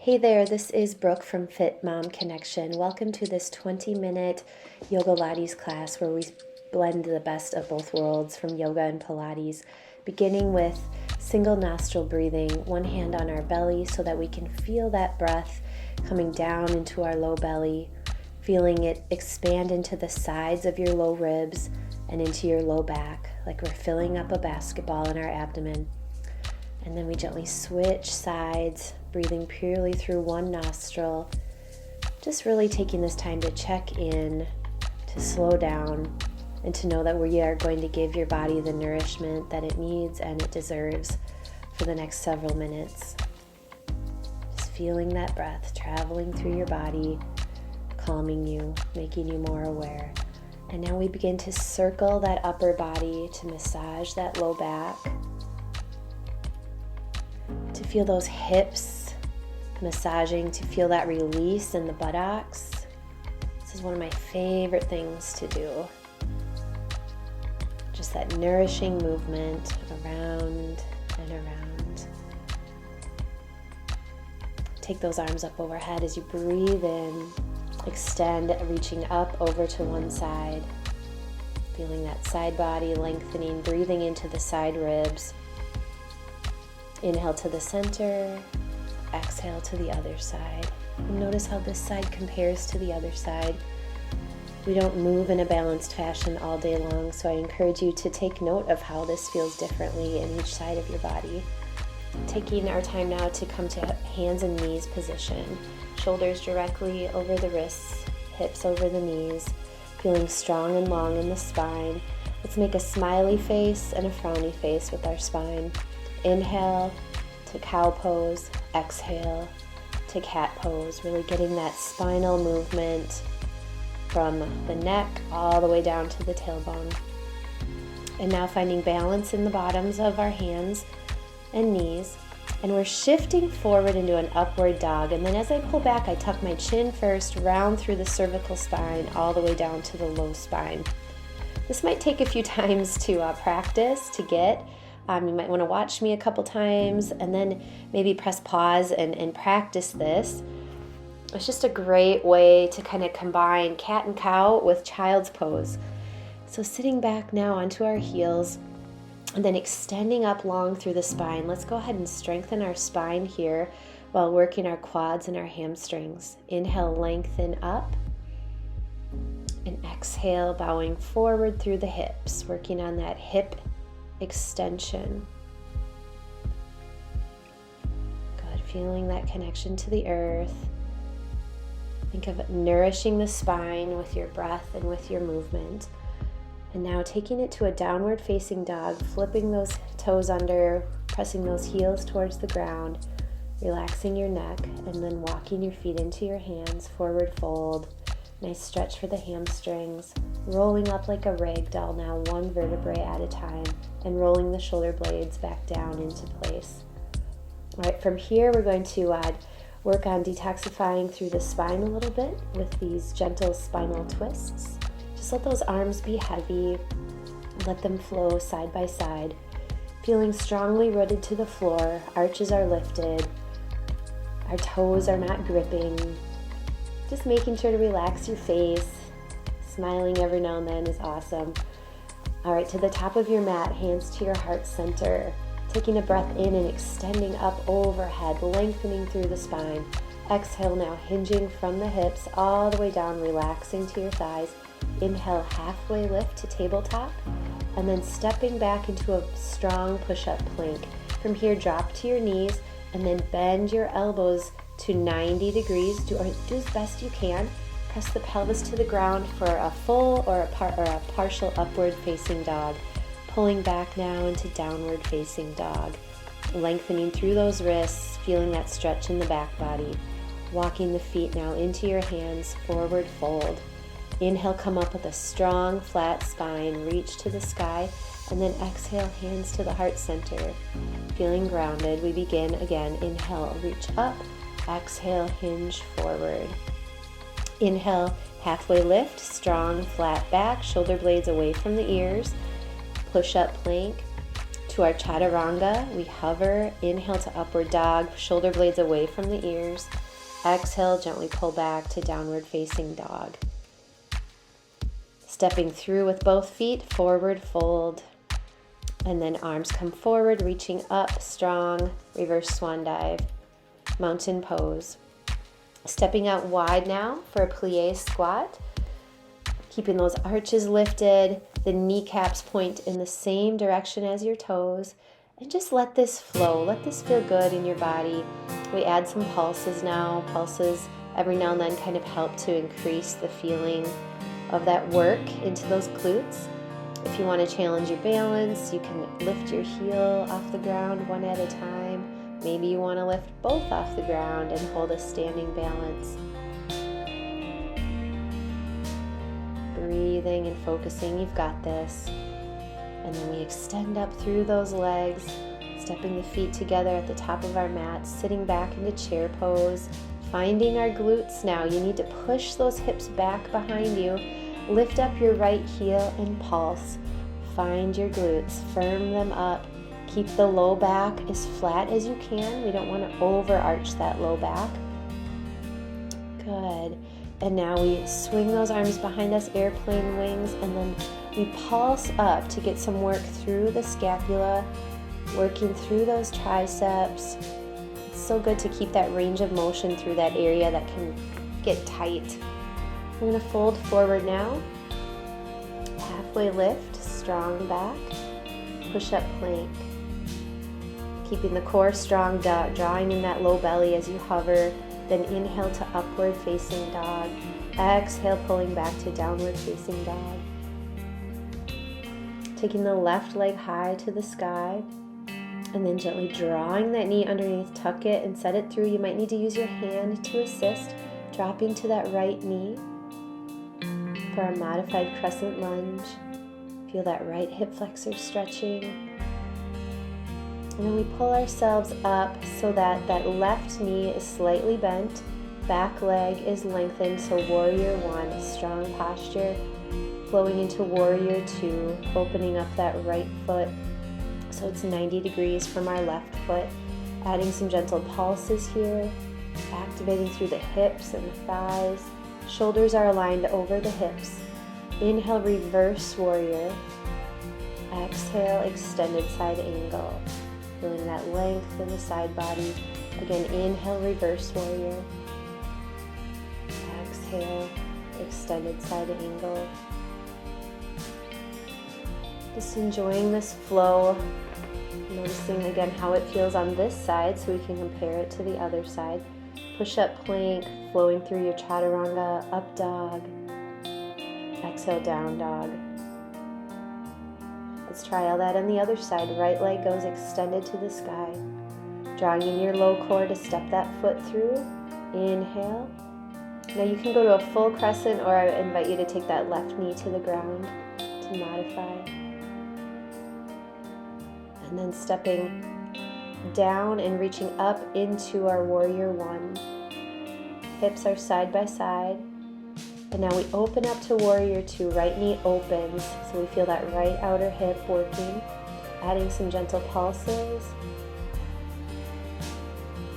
Hey there, this is Brooke from Fit Mom Connection. Welcome to this 20-minute Yogilates class where we blend the best of both worlds from yoga and Pilates, beginning with single nostril breathing, one hand on our belly so that we can feel that breath coming down into our low belly, feeling it expand into the sides of your low ribs and into your low back, like we're filling up a basketball in our abdomen. And then we gently switch sides, breathing purely through one nostril. Just really taking this time to check in, to slow down, and to know that we are going to give your body the nourishment that it needs and it deserves for the next several minutes. Just feeling that breath traveling through your body, calming you, making you more aware. And now we begin to circle that upper body to massage that low back, to feel those hips massaging, to feel that release in the buttocks. This is one of my favorite things to do. Just that nourishing movement around and around. Take those arms up overhead as you breathe in, extend, reaching up over to one side. Feeling that side body lengthening, breathing into the side ribs. Inhale to the center, exhale to the other side. And notice how this side compares to the other side. We don't move in a balanced fashion all day long, so I encourage you to take note of how this feels differently in each side of your body. Taking our time now to come to hands and knees position. Shoulders directly over the wrists, hips over the knees, feeling strong and long in the spine. Let's make a smiley face and a frowny face with our spine. Inhale to cow pose, exhale to cat pose, really getting that spinal movement from the neck all the way down to the tailbone. And now finding balance in the bottoms of our hands and knees. And we're shifting forward into an upward dog. And then as I pull back, I tuck my chin first, round through the cervical spine, all the way down to the low spine. This might take a few times to practice, to get. You might want to watch me a couple times and then maybe press pause and practice this. It's just a great way to kind of combine cat and cow with child's pose. So sitting back now onto our heels and then extending up long through the spine. Let's go ahead and strengthen our spine here while working our quads and our hamstrings. Inhale, lengthen up. And exhale, bowing forward through the hips, working on that hip extension. Good, feeling that connection to the earth. Think of nourishing the spine with your breath and with your movement. And now taking it to a downward facing dog, flipping those toes under, pressing those heels towards the ground, relaxing your neck, and then walking your feet into your hands, forward fold. Nice stretch for the hamstrings. Rolling up like a rag doll now, one vertebrae at a time, and rolling the shoulder blades back down into place. All right, from here we're going to work on detoxifying through the spine a little bit with these gentle spinal twists. Just let those arms be heavy. Let them flow side by side. Feeling strongly rooted to the floor. Arches are lifted. Our toes are not gripping. Just making sure to relax your face. Smiling every now and then is awesome. All right, to the top of your mat, hands to your heart center. Taking a breath in and extending up overhead, lengthening through the spine. Exhale now, hinging from the hips all the way down, relaxing to your thighs. Inhale, halfway lift to tabletop, and then stepping back into a strong push-up plank. From here, drop to your knees, and then bend your elbows to 90 degrees. Do as best you can. Press the pelvis to the ground for a full or a partial upward facing dog. Pulling back now into downward facing dog. Lengthening through those wrists, feeling that stretch in the back body. Walking the feet now into your hands, forward fold. Inhale, come up with a strong flat spine, reach to the sky, and then exhale, hands to the heart center. Feeling grounded, we begin again. Inhale, reach up. Exhale, hinge forward. Inhale, halfway lift, strong flat back, shoulder blades away from the ears. Push-up plank. to our Chaturanga. We hover, inhale to upward dog, shoulder blades away from the ears. Exhale, gently pull back to downward facing dog. Stepping through with both feet, forward fold. And then arms come forward, reaching up, strong, reverse swan dive, mountain pose. Stepping out wide now for a plie squat. Keeping those arches lifted, the kneecaps point in the same direction as your toes. And just let this flow, let this feel good in your body. We add some pulses now. Pulses every now and then kind of help to increase the feeling of that work into those glutes. If you want to challenge your balance, you can lift your heel off the ground one at a time. Maybe you want to lift both off the ground and hold a standing balance. Breathing and focusing, you've got this. And then we extend up through those legs, stepping the feet together at the top of our mat, sitting back into chair pose, finding our glutes now. You need to push those hips back behind you. Lift up your right heel and pulse. Find your glutes, firm them up. Keep the low back as flat as you can. We don't want to overarch that low back. Good. And now we swing those arms behind us, airplane wings, and then we pulse up to get some work through the scapula, working through those triceps. It's so good to keep that range of motion through that area that can get tight. We're going to fold forward now. Halfway lift, strong back, push-up plank. Keeping the core strong, drawing in that low belly as you hover. Then inhale to upward facing dog. Exhale, pulling back to downward facing dog. Taking the left leg high to the sky. And then gently drawing that knee underneath, tuck it and set it through. You might need to use your hand to assist. Dropping to that right knee for our modified crescent lunge. Feel that right hip flexor stretching. And then we pull ourselves up so that that left knee is slightly bent, back leg is lengthened, so warrior one, strong posture. Flowing into warrior two, opening up that right foot so it's 90 degrees from our left foot. Adding some gentle pulses here, activating through the hips and the thighs. Shoulders are aligned over the hips. Inhale, reverse warrior. Exhale, extended side angle. Feeling that length in the side body. Again, inhale, reverse warrior. Exhale, extended side angle. Just enjoying this flow. Noticing again how it feels on this side so we can compare it to the other side. Push-up plank, flowing through your Chaturanga, up dog. Exhale, down dog. Let's try all that on the other side. Right leg goes extended to the sky. Drawing in your low core to step that foot through. Inhale. Now you can go to a full crescent, or I invite you to take that left knee to the ground to modify. And then stepping down and reaching up into our warrior one. Hips are side by side. And now we open up to warrior two. Right knee opens, so we feel that right outer hip working. Adding some gentle pulses.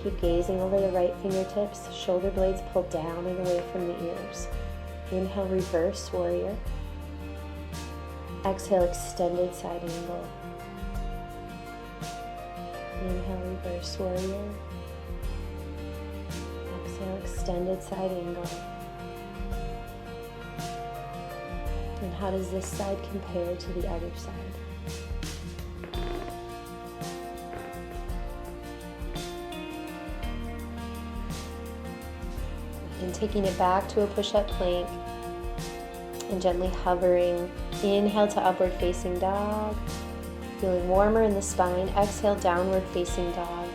Keep gazing over the right fingertips. Shoulder blades pull down and away from the ears. Inhale, reverse warrior. Exhale, extended side angle. Inhale, reverse warrior. Exhale, extended side angle. And how does this side compare to the other side? And taking it back to a push-up plank and gently hovering. Inhale to upward facing dog. Feeling warmer in the spine. Exhale, downward facing dog.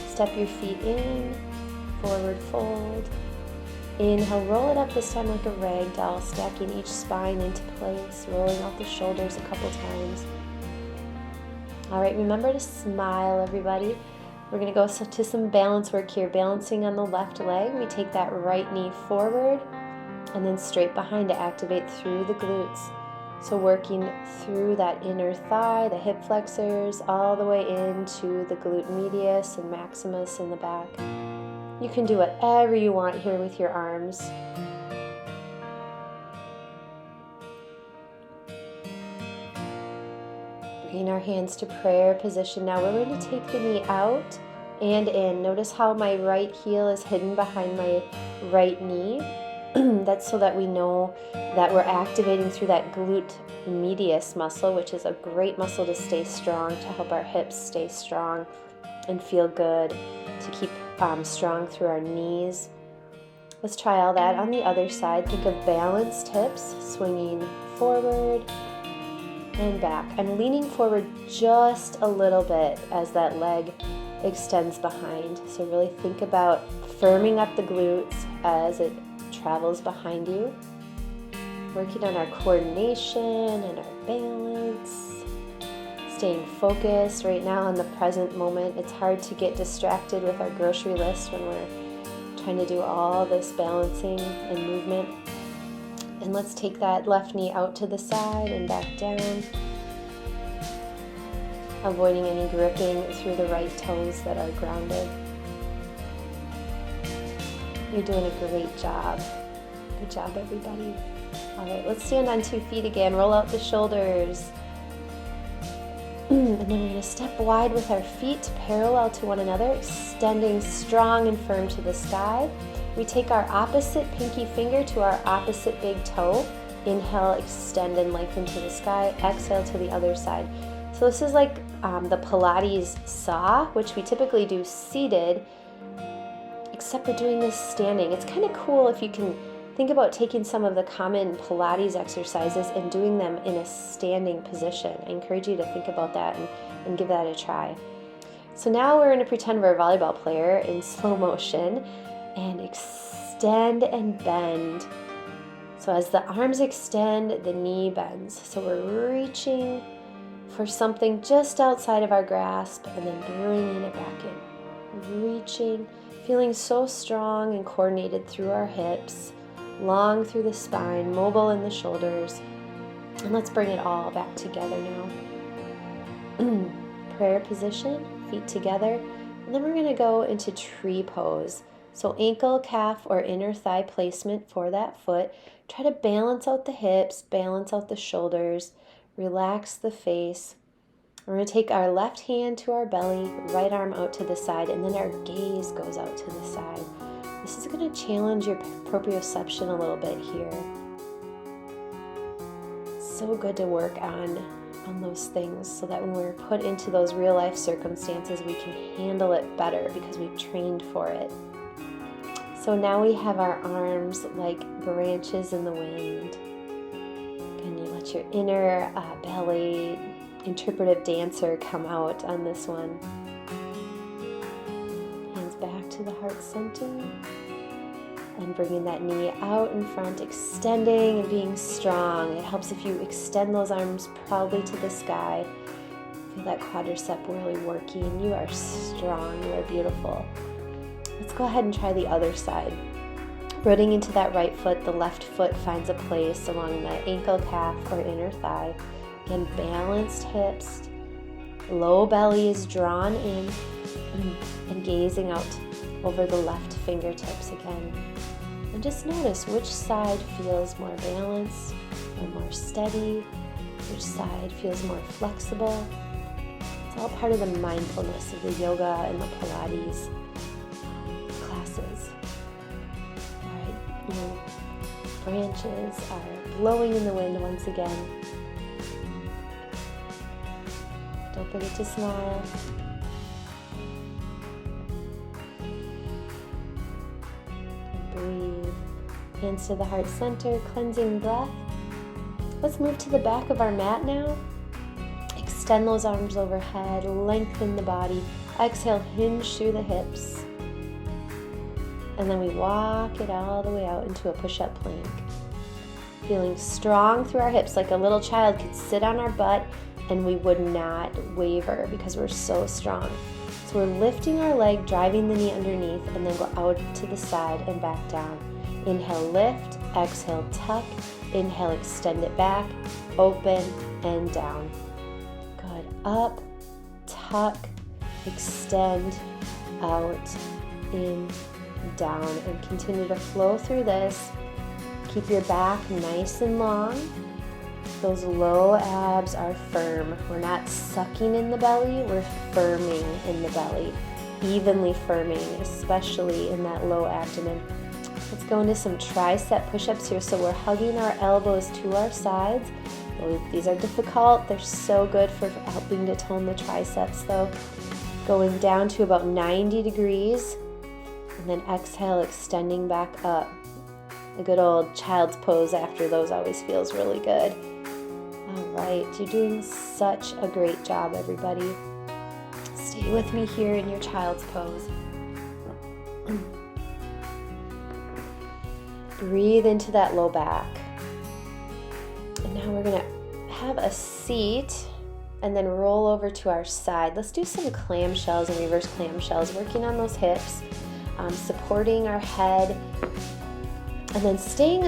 Step your feet in, forward fold. Inhale, roll it up this time like a rag doll, stacking each spine into place, rolling out the shoulders a couple times. All right, remember to smile, everybody. We're going to go to some balance work here. Balancing on the left leg, we take that right knee forward and then straight behind to activate through the glutes. So working through that inner thigh, the hip flexors, all the way into the glute medius and maximus in the back. You can do whatever you want here with your arms. Bringing our hands to prayer position. Now we're going to take the knee out and in. Notice how my right heel is hidden behind my right knee. That's so that we know that we're activating through that glute medius muscle, which is a great muscle to stay strong, to help our hips stay strong and feel good, to keep strong through our knees. Let's try all that on the other side. Think of balanced hips, swinging forward and back. I'm leaning forward just a little bit as that leg extends behind. So really think about firming up the glutes as it travels behind you. Working on our coordination and our balance. Staying focused right now on the present moment. It's hard to get distracted with our grocery list when we're trying to do all this balancing and movement. And let's take that left knee out to the side and back down. Avoiding any gripping through the right toes that are grounded. You're doing a great job. Good job, everybody. All right, let's stand on 2 feet again. Roll out the shoulders. And then we're going to step wide with our feet parallel to one another, extending strong and firm to the sky. We take our opposite pinky finger to our opposite big toe. Inhale, extend and lengthen to the sky. Exhale to the other side. So this is like the Pilates saw, which we typically do seated, except we're doing this standing. It's kind of cool if you can think about taking some of the common Pilates exercises and doing them in a standing position. I encourage you to think about that and give that a try. So now we're going to pretend we're a volleyball player in slow motion and extend and bend. So as the arms extend, the knee bends. So we're reaching for something just outside of our grasp and then bringing it back in. Reaching, feeling so strong and coordinated through our hips, long through the spine, mobile in the shoulders. And let's bring it all back together now. Prayer position, feet together. And then we're going to go into tree pose. So ankle, calf, or inner thigh placement for that foot. Try to balance out the hips, balance out the shoulders, relax the face. We're going to take our left hand to our belly, right arm out to the side, and then our gaze goes out to the side. This is going to challenge your proprioception a little bit here. So good to work on those things so that when we're put into those real life circumstances, we can handle it better because we've trained for it. So now we have our arms like branches in the wind. And you let your inner belly interpretive dancer come out on this one. Hands back to the heart center. And bringing that knee out in front, extending and being strong. It helps if you extend those arms proudly to the sky. Feel that quadricep really working. You are strong. You are beautiful. Let's go ahead and try the other side. Rooting into that right foot, the left foot finds a place along the ankle, calf, or inner thigh. Again, balanced hips. Low belly is drawn in and gazing out over the left fingertips again. And just notice which side feels more balanced or more steady, which side feels more flexible. It's all part of the mindfulness of the yoga and the Pilates classes. All right, your branches are blowing in the wind once again. Don't forget to smile. Breathe. Hands to the heart center, cleansing breath. Let's move to the back of our mat now. Extend those arms overhead, lengthen the body. Exhale, hinge through the hips. And then we walk it all the way out into a push-up plank. Feeling strong through our hips, like a little child could sit on our butt and we would not waver because we're so strong. So we're lifting our leg, driving the knee underneath, and then go out to the side and back down. Inhale, lift, Exhale, tuck. Inhale, extend it back, open, and down. Good. Up, tuck, extend, out, in, down. And continue to flow through this. Keep your back nice and long. Those low abs are firm. We're not sucking in the belly, we're firming in the belly. Evenly firming, especially in that low abdomen. Let's go into some tricep push-ups here. So we're hugging our elbows to our sides. These are difficult. They're so good for helping to tone the triceps though. Going down to about 90 degrees. And then exhale, extending back up. A good old child's pose after those always feels really good. All right, you're doing such a great job, everybody. Stay with me here in your child's pose. Breathe into that low back. And now we're gonna have a seat and then roll over to our side. Let's do some clamshells and reverse clamshells, working on those hips, supporting our head, and then staying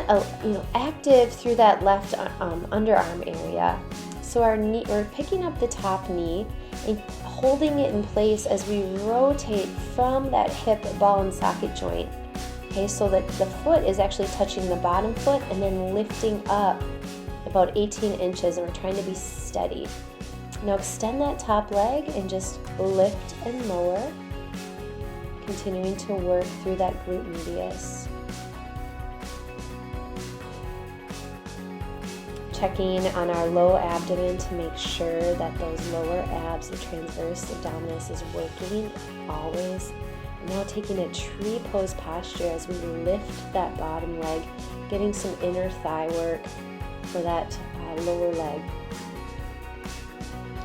active through that left underarm area. So our knee, we're picking up the top knee and holding it in place as we rotate from that hip ball and socket joint. Okay, so that the foot is actually touching the bottom foot and then lifting up about 18 inches, and we're trying to be steady. Now extend that top leg and just lift and lower, continuing to work through that glute medius. Checking on our low abdomen to make sure that those lower abs, the transverse abdominis, is working always. Now taking a tree pose posture as we lift that bottom leg, getting some inner thigh work for that lower leg.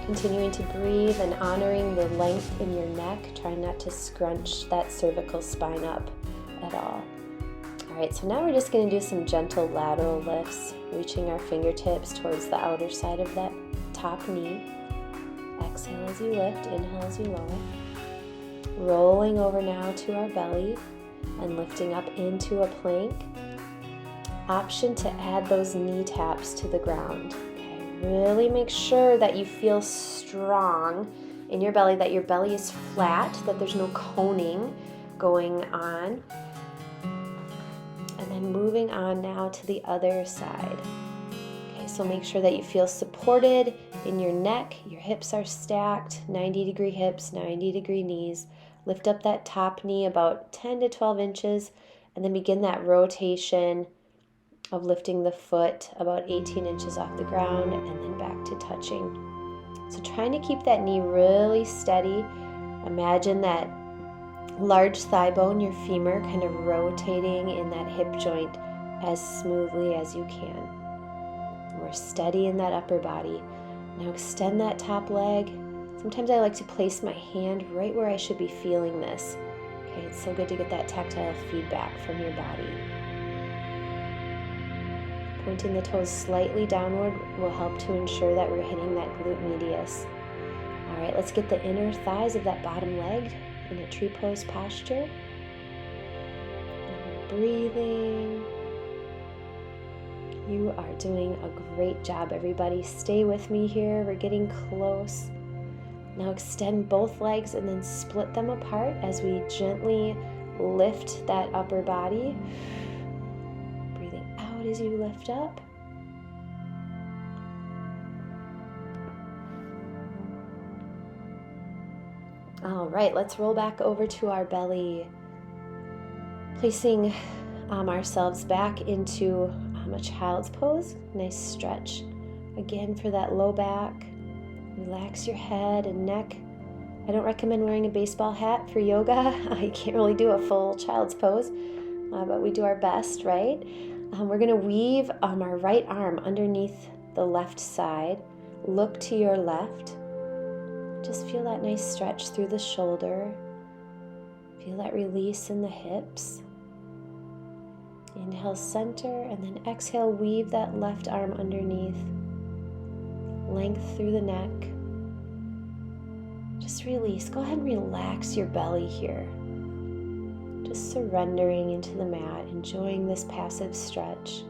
Continuing to breathe and honoring the length in your neck, trying not to scrunch that cervical spine up at all. All right, so now we're just going to do some gentle lateral lifts, reaching our fingertips towards the outer side of that top knee. Exhale as you lift, inhale as you lower. Rolling over now to our belly and lifting up into a plank. Option to add those knee taps to the ground. Okay, really make sure that you feel strong in your belly, that your belly is flat, that there's no coning going on. And then moving on now to the other side. Okay, so make sure that you feel supported in your neck, your hips are stacked, 90-degree hips, 90-degree knees. Lift up that top knee about 10 to 12 inches, and then begin that rotation of lifting the foot about 18 inches off the ground and then back to touching. So trying to keep that knee really steady. Imagine that large thigh bone, your femur, kind of rotating in that hip joint as smoothly as you can. We're steady in that upper body. Now extend that top leg. Sometimes I like to place my hand right where I should be feeling this. Okay, it's so good to get that tactile feedback from your body. Pointing the toes slightly downward will help to ensure that we're hitting that glute medius. All right, let's get the inner thighs of that bottom leg in a tree pose posture. And breathing. You are doing a great job, everybody. Stay with me here. We're getting close. Now extend both legs and then split them apart as we gently lift that upper body. Breathing out as you lift up. All right, let's roll back over to our belly. Placing ourselves back into a child's pose. Nice stretch. Again for that low back. Relax your head and neck. I don't recommend wearing a baseball hat for yoga. I can't really do a full child's pose, but we do our best, right? We're going to weave our right arm underneath the left side. Look to your left. Just feel that nice stretch through the shoulder. Feel that release in the hips. Inhale, center, and then exhale, weave that left arm underneath. Length through the neck. Just release. Go ahead and relax your belly here. Just surrendering into the mat, enjoying this passive stretch.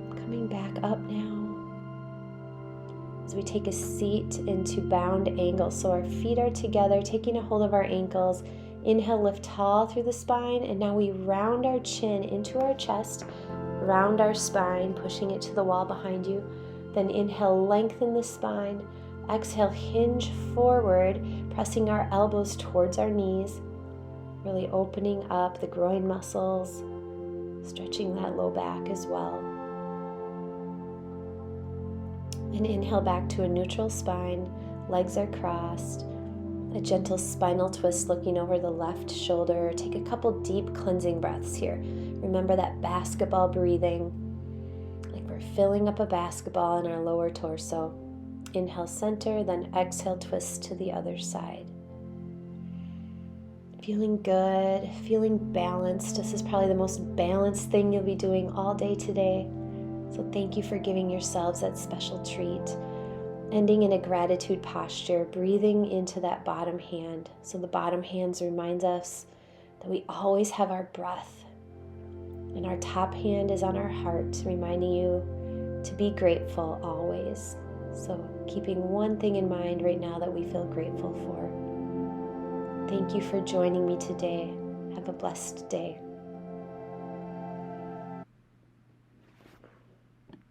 Coming back up now as we take a seat into bound angle. So our feet are together, taking a hold of our ankles. Inhale, lift tall through the spine, and now we round our chin into our chest, round our spine, pushing it to the wall behind you. Then inhale, lengthen the spine. Exhale, hinge forward, pressing our elbows towards our knees, really opening up the groin muscles, stretching that low back as well. And inhale back to a neutral spine, legs are crossed. A gentle spinal twist looking over the left shoulder. Take a couple deep cleansing breaths here. Remember that basketball breathing, like we're filling up a basketball in our lower torso. Inhale, center, then exhale, twist to the other side. Feeling good, feeling balanced. This is probably the most balanced thing you'll be doing all day today. So thank you for giving yourselves that special treat. Ending in a gratitude posture, breathing into that bottom hand. So the bottom hands reminds us that we always have our breath. And our top hand is on our heart, reminding you to be grateful always. So keeping one thing in mind right now that we feel grateful for. Thank you for joining me today. Have a blessed day.